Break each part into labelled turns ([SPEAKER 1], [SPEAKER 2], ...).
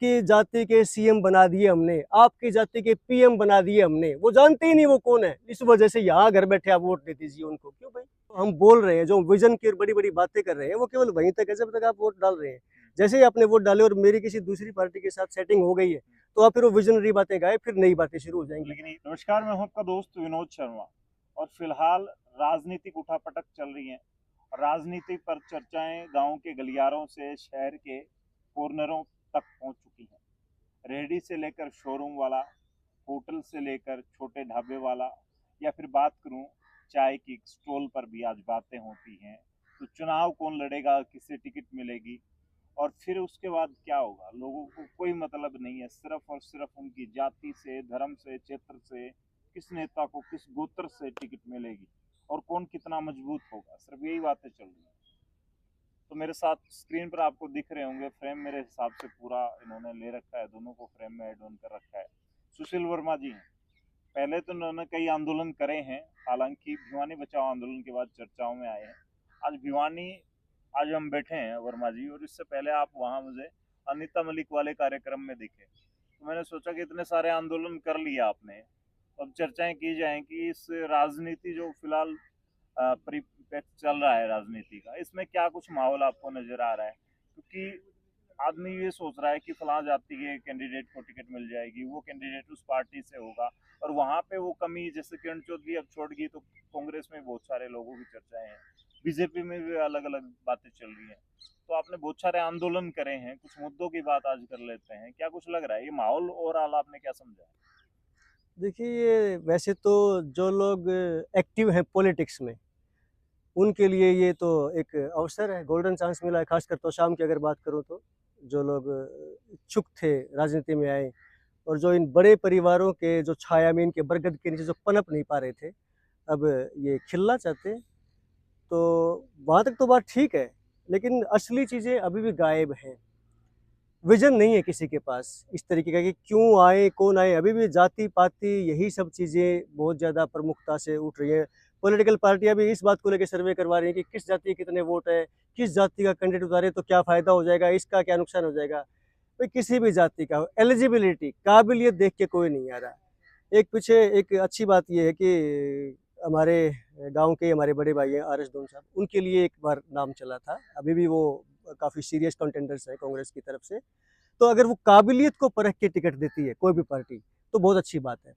[SPEAKER 1] आपकी जाति के सीएम बना दिए हमने, आपकी जाति के पीएम बना दिए हमने, वो जानते ही नहीं वो कौन है। इस वजह से यहाँ घर बैठे आप वोट दे दीजिए उनको। क्यों भाई? हम बोल रहे हैं, जो विजन की बड़ी बड़ी बातें कर रहे हैं, वो केवल वहीं तक है जब तक आप वोट डाल रहे हैं। जैसे ही आपने वोट डाले और मेरी किसी दूसरी पार्टी के साथ सेटिंग हो गई है, तो आप फिर वो विजनरी बातें गाए, फिर नई बातें शुरू हो जाएंगी।
[SPEAKER 2] लेकिन नमस्कार, मैं हूं आपका दोस्त विनोद शर्मा और फिलहाल राजनीतिक उठापटक चल रही है। राजनीति पर चर्चाएं गांव के गलियारों से शहर के कॉर्नरों तक पहुंच चुकी हैं। रेहड़ी से लेकर शोरूम वाला, होटल से लेकर छोटे ढाबे वाला, या फिर बात करूं चाय की स्टॉल पर भी आज बातें होती हैं। तो चुनाव कौन लड़ेगा, किसे टिकट मिलेगी और फिर उसके बाद क्या होगा, लोगों को कोई मतलब नहीं है। सिर्फ और सिर्फ उनकी जाति से, धर्म से, क्षेत्र से, किस नेता को किस गोत्र से टिकट मिलेगी और कौन कितना मजबूत होगा, सिर्फ यही बातें चल रही हैं। तो मेरे साथ स्क्रीन पर आपको दिख रहे होंगे, फ्रेम मेरे हिसाब से पूरा इन्होंने ले रखा है, दोनों को फ्रेम में एड ऑन कर रखा है। सुशील वर्मा जी हैं। पहले तो उन्होंने कई आंदोलन करे हैं, हालांकि भिवानी बचाओ आंदोलन के बाद चर्चाओं में आए हैं। आज भिवानी, आज हम बैठे हैं वर्मा जी, और इससे पहले आप वहाँ मुझे अनीता मलिक वाले कार्यक्रम में दिखे। तो मैंने सोचा कि इतने सारे आंदोलन कर लिया आपने, अब चर्चाएं की जाएं कि इस राजनीति जो फिलहाल परिप्रेक्ष्य चल रहा है राजनीति का, इसमें क्या कुछ माहौल आपको नजर आ रहा है? क्योंकि आदमी ये सोच रहा है कि फलां जाति के कैंडिडेट को टिकट मिल जाएगी, वो कैंडिडेट उस पार्टी से होगा, और वहां पे वो कमी, जैसे किरण चौधरी अब छोड़ गई, तो कांग्रेस में बहुत सारे लोगों की चर्चाएं हैं, बीजेपी में भी अलग अलग बातें चल रही हैं। तो आपने बहुत सारे आंदोलन करे हैं, कुछ मुद्दों की बात आज कर लेते हैं। क्या कुछ लग रहा है, ये माहौल ओवरऑल आपने क्या समझा?
[SPEAKER 1] देखिए, ये वैसे तो जो लोग एक्टिव हैं पॉलिटिक्स में, उनके लिए ये तो एक अवसर है, गोल्डन चांस मिला है। खासकर तो शाम की अगर बात करूं तो जो लोग इच्छुक थे राजनीति में आए, और जो इन बड़े परिवारों के जो छाया में इनके बरगद के नीचे जो पनप नहीं पा रहे थे, अब ये खिलना चाहते हैं। तो वहाँ तक तो बात ठीक है, लेकिन असली चीज़ें अभी भी गायब हैं। विजन नहीं है किसी के पास इस तरीके का कि क्यों आए, कौन आए। अभी भी जाति पाति यही सब चीज़ें बहुत ज़्यादा प्रमुखता से उठ रही हैं। पॉलिटिकल पार्टियां भी इस बात को लेकर सर्वे करवा रही हैं कि किस जाति के कितने वोट है, किस जाति का कैंडिडेट उतारे तो क्या फ़ायदा हो जाएगा, इसका क्या नुकसान हो जाएगा। भाई किसी भी जाति का हो, एलिजिबिलिटी, काबिलियत देख के कोई नहीं आ रहा। एक पीछे एक अच्छी बात यह है कि हमारे गांव के हमारे बड़े भाई हैं आर एस धोन साहब, उनके लिए एक बार नाम चला था। अभी भी वो काफ़ी सीरियस कंटेंडर्स हैं कांग्रेस की तरफ से। तो अगर वो काबिलियत को परख के टिकट देती है कोई भी पार्टी, तो बहुत अच्छी बात है।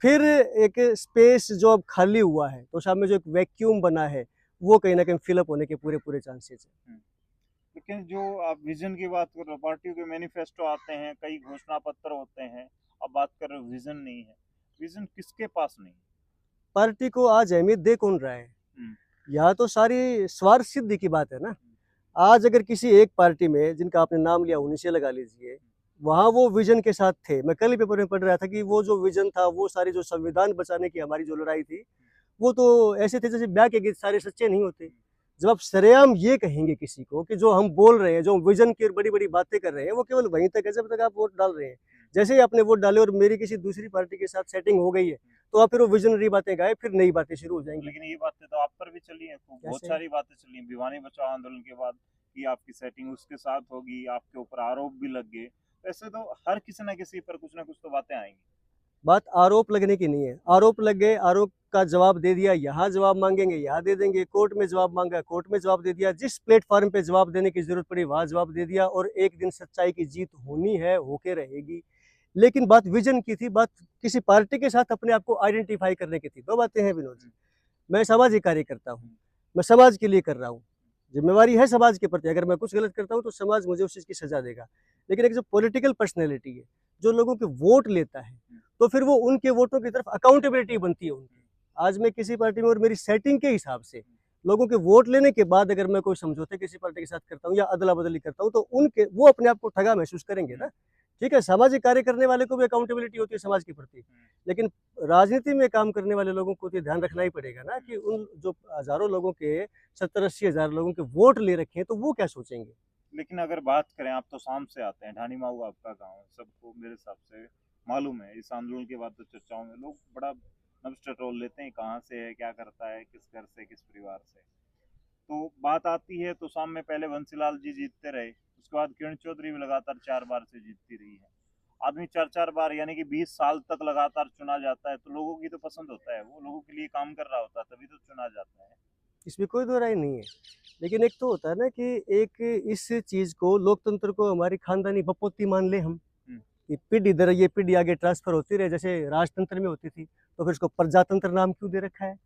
[SPEAKER 1] फिर एक स्पेस जो अब खाली हुआ है, तो सामने जो एक वैक्यूम बना है, वो कहीं ना कहीं फिलअप होने के पूरे पूरे चांसेस है।
[SPEAKER 2] लेकिन जो आप विजन की बात कर रहे हो, पार्टियों के मैनिफेस्टो आते हैं, कई घोषणा पत्र होते हैं, अब बात कर रहे हो विजन नहीं है। विजन किसके पास नहीं?
[SPEAKER 1] पार्टी को आज अहमियत दे कौन रहा है? यहाँ तो सारी स्वार्थ सिद्धि की बात है ना। आज अगर किसी एक पार्टी में, जिनका आपने नाम लिया उन्हीं से लगा लीजिए, वहाँ वो विजन के साथ थे। मैं कल ही पेपर में पढ़ रहा था कि वो जो विजन था, वो सारी जो संविधान बचाने की हमारी जो लड़ाई थी, वो तो ऐसे थे जैसे ब्याह के गीत सारे सच्चे नहीं होते। जब आप सरेआम ये कहेंगे किसी को कि जो हम बोल रहे हैं, जो विजन की बड़ी बड़ी बातें कर रहे हैं, वो केवल वहीं तक है जब तक आप वोट डाल रहे हैं। जैसे ही आपने वोट डाले और मेरी किसी दूसरी पार्टी के साथ सेटिंग हो गई है, तो आप फिर वो विजनरी बातें गाए, फिर नई बातें शुरू हो जाएंगी।
[SPEAKER 2] लेकिन ये बातें तो आप पर भी चली है, बहुत सारी बातें चली हैं भिवानी बचाओ आंदोलन के बाद कि आपकी सेटिंग उसके साथ होगी, आपके ऊपर आरोप भी लग गए। ऐसे तो हर किसी न किसी पर कुछ ना कुछ तो बातें आएंगी।
[SPEAKER 1] बात आरोप लगने की नहीं है। आरोप लग गए, आरोप का जवाब दे दिया, यहाँ जवाब मांगेंगे यहाँ दे देंगे, कोर्ट में जवाब मांगा कोर्ट में जवाब दे दिया, जिस प्लेटफॉर्म पे जवाब देने की जरूरत पड़ी वहां जवाब दे दिया, और एक दिन सच्चाई की जीत होनी है, होके रहेगी। लेकिन बात विजन की थी, बात किसी पार्टी के साथ अपने आप को आइडेंटिफाई करने की थी। दो बातें हैं विनोद जी। मैं सामाजिक कार्य करता हूँ, मैं समाज के लिए कर रहा हूँ, जिम्मेवारी है समाज के प्रति। अगर मैं कुछ गलत करता हूँ तो समाज मुझे उस चीज़ की सजा देगा। लेकिन एक जो पॉलिटिकल पर्सनैलिटी है, जो लोगों के वोट लेता है, तो फिर वो उनके वोटों की तरफ अकाउंटेबिलिटी बनती है उनकी। आज मैं किसी पार्टी में और मेरी सेटिंग के हिसाब से लोगों के वोट लेने के बाद अगर मैं कोई समझौते किसी पार्टी के साथ करता हूँ या अदला बदली करता हूँ, तो उनके वो अपने आप को ठगा महसूस करेंगे ना। ठीक है, सामाजिक कार्य करने वाले को भी अकाउंटेबिलिटी होती है समाज के प्रति, लेकिन राजनीति में काम करने वाले लोगों को तो ध्यान रखना ही पड़ेगा ना कि उन जो हजारों लोगों के 70-80 हज़ार लोगों के वोट ले रखे हैं, तो वो क्या सोचेंगे।
[SPEAKER 2] लेकिन अगर बात करें, आप तो शाम से आते हैं, ढानी माऊ आपका गांव है, सबको मेरे हिसाब से मालूम है। इस आंदोलन के बाद तो चर्चाओं में लोग बड़ा नब्ज टटोल लेते हैं, कहाँ से है, क्या करता है, किस घर से, किस परिवार से। तो बात आती है तो शाम में पहले बंसीलाल जी जीतते रहे, उसके बाद किरण चौधरी भी लगातार 4 बार से जीतती रही है। आदमी 4-4 बार यानी कि 20 साल तक लगातार चुना जाता है तो लोगों की तो पसंद होता है, वो लोगों के लिए काम कर रहा होता है तभी तो चुना जाता है।
[SPEAKER 1] इसमें कोई दो राय नहीं है। लेकिन एक तो होता है ना कि एक इस चीज़ को, लोकतंत्र को हमारी खानदानी बपौती मान लें हम,
[SPEAKER 2] हम्म,
[SPEAKER 1] कि पीढ़ी दर ये पीढ़ी आगे ट्रांसफर होती रहे, जैसे राजतंत्र में होती थी, तो फिर इसको प्रजातंत्र नाम क्यों दे रखा है?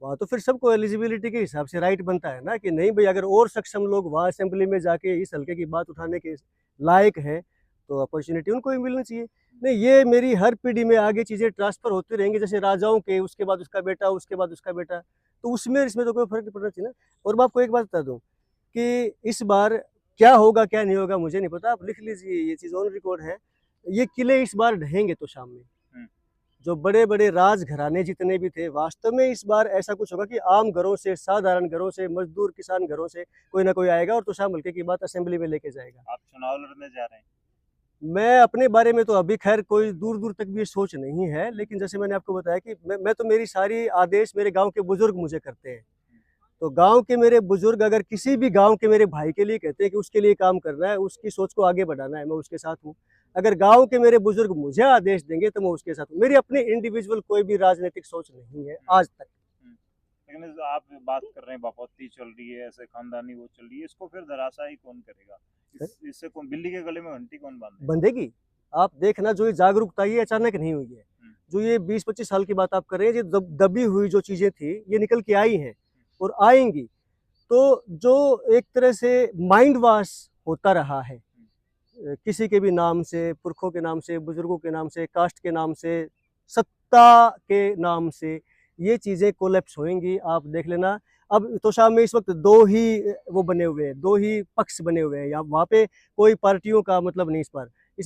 [SPEAKER 1] वहाँ तो फिर सबको एलिजिबिलिटी के हिसाब से राइट बनता है ना, कि नहीं भाई, अगर और सक्षम लोग वहाँ असेंबली में जाके इस हल्के की बात उठाने के लायक हैं तो अपॉर्चुनिटी उनको भी मिलनी चाहिए। नहीं, ये मेरी हर पीढ़ी में आगे चीज़ें ट्रांसफर होती रहेंगी, जैसे राजाओं के उसके बाद उसका बेटा, उसके बाद उसका बेटा, तो उसमें इसमें तो कोई फर्क नहीं पड़ना चाहिए ना। और मैं आपको एक बात बता दूं कि इस बार क्या होगा क्या नहीं होगा मुझे नहीं पता, आप लिख लीजिए, ये चीज़ ऑन रिकॉर्ड है। ये किले इस बार ढहेंगे तो शाम में, जो बड़े बड़े राजघराने जितने भी थे, वास्तव में इस बार ऐसा कुछ होगा कि आम घरों से, साधारण घरों से, मजदूर किसान घरों से कोई ना कोई आएगा और तो शाम हल्के की बात असेंबली में लेके जाएगा।
[SPEAKER 2] आप चुनाव लड़ने जा रहे हैं?
[SPEAKER 1] मैं अपने बारे में तो अभी खैर कोई दूर दूर तक भी ये सोच नहीं है, लेकिन जैसे मैंने आपको बताया कि मैं तो, मेरी सारी आदेश मेरे गांव के बुजुर्ग मुझे करते हैं। तो गांव के मेरे बुजुर्ग अगर किसी भी गांव के मेरे भाई के लिए कहते हैं कि उसके लिए काम करना है, उसकी सोच को आगे बढ़ाना है, मैं उसके साथ हूँ। अगर गांव के मेरे बुजुर्ग मुझे आदेश देंगे तो मैं उसके साथ हूँ। मेरी अपनी इंडिविजुअल कोई भी राजनीतिक सोच नहीं है आज तक।
[SPEAKER 2] लेकिन आप बात कर रहे हैं बपौती चल रही है, ऐसे खानदानी वो चल रही है, इसको फिर धराशायी कौन करेगा? इससे कौन, बिल्ली के गले में घंटी कौन बांधेगा?
[SPEAKER 1] बंधेगी। आप देखना, जो ये जागरूकता ये अचानक नहीं हुई है। जो ये 20-25 साल की बात आप कर रहे हैं, जो दबी हुई जो चीजें थी ये निकल के आई हैं और आएंगी। तो जो एक तरह से माइंड वॉश होता रहा है, किसी के भी नाम से, पुरखों के नाम से, बुजुर्गों के नाम से, कास्ट के नाम से, सत्ता के नाम से, ये चीज़ें कोलैप्स होंगी, आप देख लेना। अब तो शाम में इस वक्त दो ही वो बने हुए हैं, दो ही पक्ष बने हुए हैं। यहाँ वहाँ पे कोई पार्टियों का मतलब नहीं इस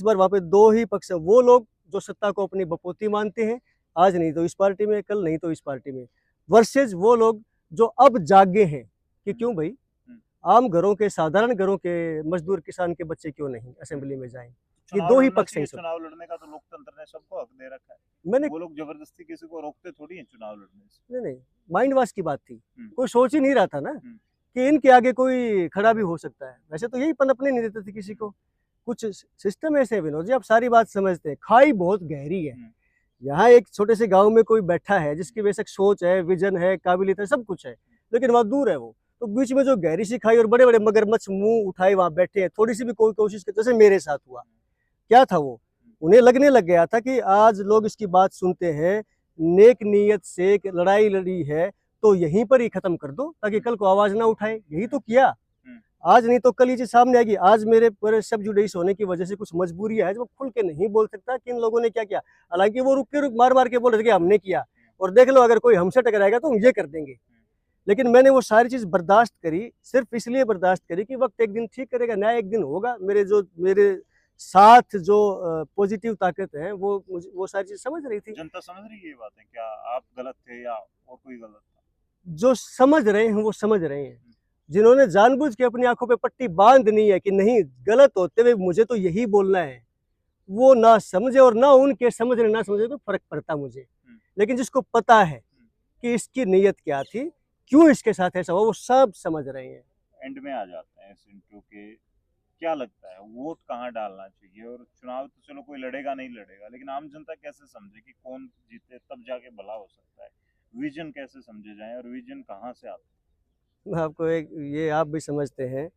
[SPEAKER 1] बार वहाँ पे दो ही पक्ष है। वो लोग जो सत्ता को अपनी बपौती मानते हैं, आज नहीं तो इस पार्टी में, कल नहीं तो इस पार्टी में, वर्सेज वो लोग जो अब जागे हैं कि क्यों भाई, आम घरों के, साधारण घरों के, मजदूर किसान के बच्चे क्यों नहीं असेंबली में जाएं। ये दो ही पक्ष हैं।
[SPEAKER 2] चुनाव लड़ने का तो लोकतंत्र ने सबको हक दे रखा है।
[SPEAKER 1] मैंने,
[SPEAKER 2] वो लोग जबरदस्ती किसी को रोकते थोड़ी हैं चुनाव लड़ने से।
[SPEAKER 1] नहीं माइंड वॉश की बात थी, कोई सोच ही नहीं रहा था ना कि इनके आगे कोई खड़ा भी हो सकता है। वैसे तो यही पनपने नहीं देते थे किसी को। कुछ सिस्टम ऐसे है विनोद जी, आप सारी बात समझते हैं, खाई बहुत गहरी है। यहाँ एक छोटे से गांव में कोई बैठा है जिसकी बेशक सोच है, विजन है, काबिलियत है, सब कुछ है, लेकिन वहाँ दूर है वो, तो बीच में जो गहरी सी खाई और बड़े बड़े मगरमच्छ मुंह उठाए वहां बैठे हैं, थोड़ी सी भी कोई कोशिश करते, जैसे मेरे साथ हुआ, क्या था वो, उन्हें लगने लग गया था कि आज लोग इसकी बात सुनते हैं, नेक नीयत से एक लड़ाई लड़ी है तो यहीं पर ही खत्म कर दो ताकि कल को आवाज ना उठाए। यही तो किया, आज नहीं तो कल ये चीज सामने आएगी। आज मेरे पर सब जुडिस होने की वजह से कुछ मजबूरी है, वो खुल के नहीं बोल सकता कि इन लोगों ने क्या किया। हालांकि वो रुक के मार मार के बोल रहे थे कि हमने किया, और देख लो अगर कोई हमसे टकराएगा तो हम ये कर देंगे। लेकिन मैंने वो सारी चीज बर्दाश्त करी, सिर्फ इसलिए बर्दाश्त करी कि वक्त एक दिन ठीक करेगा, न्याय एक दिन होगा। मेरे साथ जो पॉजिटिव ताकत है वो सारी चीज समझ रही थी।
[SPEAKER 2] जनता समझ रही है ये बातें, क्या आप गलत थे या और कोई गलत था?
[SPEAKER 1] जो समझ रहे हैं वो समझ रहे हैं। जिन्होंने जानबूझ के अपनी आंखों पे पट्टी बांधनी है कि नहीं, गलत होते हुए मुझे तो यही बोलना है, वो ना समझे, और ना उनके समझने ना समझे तो फर्क पड़ता मुझे। लेकिन जिसको पता है कि इसकी नीयत क्या थी, क्यों इसके साथ ऐसा हुआ, वो सब समझ रहे हैं।
[SPEAKER 2] एंड में आ जाते हैं सिंटू के, क्या लगता है वोट कहाँ डालना चाहिए? और चुनाव तो चलो कोई लड़ेगा नहीं लड़ेगा, लेकिन आम जनता कैसे समझे कि कौन जीते, तब जाके भला हो सकता है? विजन कैसे समझे जाए और विजन कहाँ से आता है?
[SPEAKER 1] मैं आपको एक, ये आप भी समझते हैं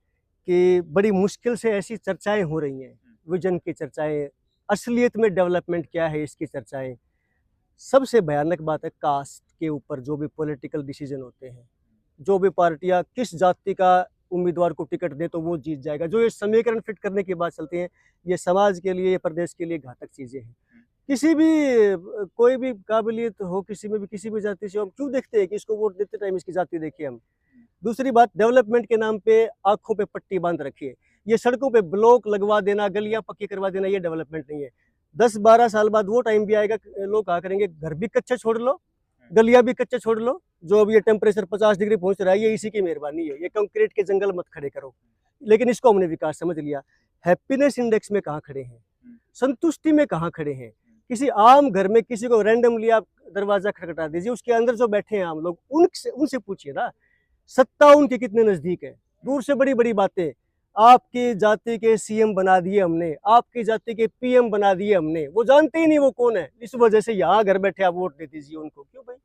[SPEAKER 1] कि बड़ी मुश्किल से ऐसी चर्चाएं हो रही हैं, विजन की चर्चाएं, असलियत में डेवलपमेंट क्या है इसकी चर्चाएं। सबसे भयानक बात है कास्ट के ऊपर जो भी पॉलिटिकल डिसीजन होते हैं, जो भी पार्टियां किस जाति का उम्मीदवार को टिकट दे तो वो जीत जाएगा, जो ये समीकरण फिट करने की बात चलती है, ये समाज के लिए, ये प्रदेश के लिए घातक चीजें हैं। किसी भी कोई भी काबिलियत हो, किसी में भी, किसी भी जाति से, हम क्यों देखते हैं कि इसको वोट देते टाइम इसकी जाति देखिए हम। दूसरी बात, डेवलपमेंट के नाम पे आंखों पे पट्टी बांध रखी है। ये सड़कों पे ब्लॉक लगवा देना, गलियां पक्की करवा देना, ये डेवलपमेंट नहीं है। 10-12 साल बाद वो टाइम भी आएगा, लोग कहा करेंगे घर भी कच्चे छोड़ लो, गलियां भी कच्चे छोड़ लो, जो अब ये टेम्परेचर 50 डिग्री पहुंच रहा है ये इसी की मेहरबानी है, ये कंक्रीट के जंगल मत खड़े करो। लेकिन इसको हमने विकास समझ लिया। हैप्पीनेस इंडेक्स में कहाँ खड़े हैं, संतुष्टि में कहाँ खड़े हैं? किसी आम घर में किसी को रैंडमली आप दरवाजा खटखटा दीजिए, उसके अंदर जो बैठे हैं आम लोग, उनसे पूछिए ना, सत्ता उनके कितने नजदीक है। दूर से बड़ी बड़ी बातें, आपकी जाति के सीएम बना दिए हमने, आपकी जाति के पीएम बना दिए हमने, वो जानते ही नहीं वो कौन है, इस वजह से यहाँ घर बैठे आप वोट दे दीजिए उनको। क्यों भाई?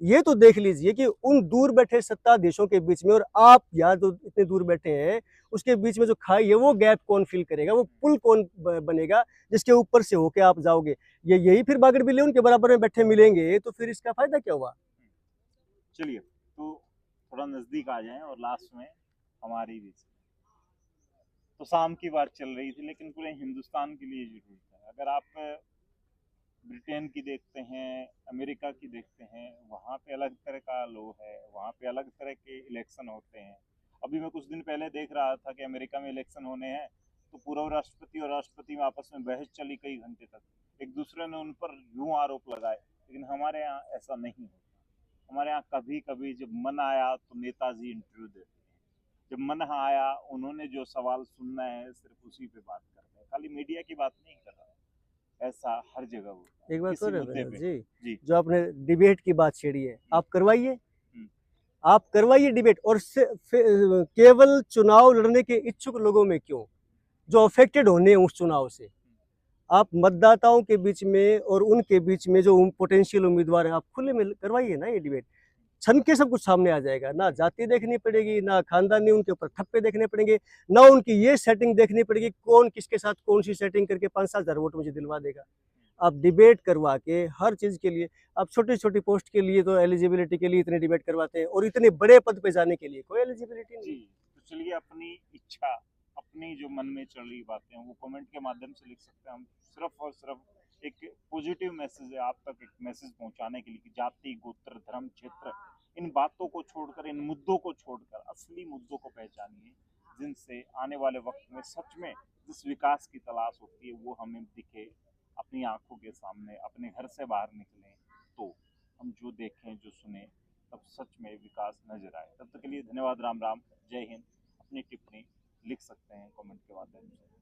[SPEAKER 1] ये तो देख लीजिए कि उन दूर बैठे सत्ताधीशों के बीच में और आप यहाँ जो इतने दूर बैठे हैं उसके बीच में जो खाई है वो गैप कौन फिल करेगा, वो पुल कौन बनेगा जिसके ऊपर से होके आप जाओगे? ये यही फिर बागड़ बिल्ली उनके बराबर में बैठे मिलेंगे तो फिर इसका फायदा क्या हुआ?
[SPEAKER 2] चलिए, तो थोड़ा नजदीक आ जाएं और लास्ट में हमारी भी। तो शाम की बात चल रही थी, लेकिन पूरे हिंदुस्तान के लिए जरूरत है। अगर आप ब्रिटेन की देखते हैं, अमेरिका की देखते हैं, वहाँ पे अलग तरह का लॉ है, वहाँ पे अलग तरह के इलेक्शन होते हैं। अभी मैं कुछ दिन पहले देख रहा था कि अमेरिका में इलेक्शन होने हैं, तो पूर्व राष्ट्रपति और राष्ट्रपति में आपस में बहस चली कई घंटे तक, एक दूसरे ने उन पर यूं आरोप लगाए। लेकिन हमारे यहाँ ऐसा नहीं होता। हमारे यहाँ कभी कभी जब मन आया तो नेताजी इंटरव्यू देते हैं, जब मन आया उन्होंने जो सवाल सुनना है सिर्फ उसी पे बात करते हैं, खाली मीडिया की बात नहीं कर रहा है। ऐसा हर जगह होता है
[SPEAKER 1] एक बात
[SPEAKER 2] किसी
[SPEAKER 1] और है
[SPEAKER 2] मुद्दे
[SPEAKER 1] विनोद
[SPEAKER 2] पे।
[SPEAKER 1] जी,
[SPEAKER 2] जी।
[SPEAKER 1] जो आपने डिबेट की बात छेड़ी है, आप करवाइए,
[SPEAKER 2] हम्म,
[SPEAKER 1] आप करवाइए डिबेट। और केवल चुनाव लड़ने के इच्छुक लोगों में क्यों, जो अफेक्टेड होने हैं उस चुनाव से, आप मतदाताओं के बीच में और उनके बीच में जो पोटेंशियल उम्मीदवार हैं आप खुले में करवाइए ना ये डिबेट। छन के सब कुछ सामने आ जाएगा, ना जाति देखनी पड़ेगी, ना खानदानी उनके ऊपर ठप्पे देखने पड़ेंगे, ना उनकी ये सेटिंग देखनी पड़ेगी कौन किसके साथ कौन सी सेटिंग करके 5-7 हज़ार वोट मुझे दिलवा देगा। आप डिबेट करवा के हर चीज़ के लिए, आप छोटी छोटी पोस्ट के लिए तो एलिजिबिलिटी के लिए इतने डिबेट करवाते हैं, और इतने बड़े पद पे जाने के लिए कोई एलिजिबिलिटी नहीं।
[SPEAKER 2] जी। तो चलिए, अपनी इच्छा, अपनी जो मन में चल रही बातें हैं वो कमेंट के माध्यम से लिख सकते हैं। हम सिर्फ और सिर्फ एक पॉजिटिव मैसेज है आप तक, एक मैसेज पहुंचाने के लिए कि जाति, गोत्र, धर्म, क्षेत्र, इन बातों को छोड़कर, इन मुद्दों को छोड़कर असली मुद्दों को पहचानिए, जिनसे आने वाले वक्त में सच में जिस विकास की तलाश होती है वो हमें दिखे अपनी आंखों के सामने। अपने घर से बाहर निकलें तो हम जो देखें, जो सुने, तब सच में विकास नजर आए। तब तक के लिए धन्यवाद। राम राम, जय हिंद। अपनी टिप्पणी लिख सकते हैं कमेंट के माध्यम से।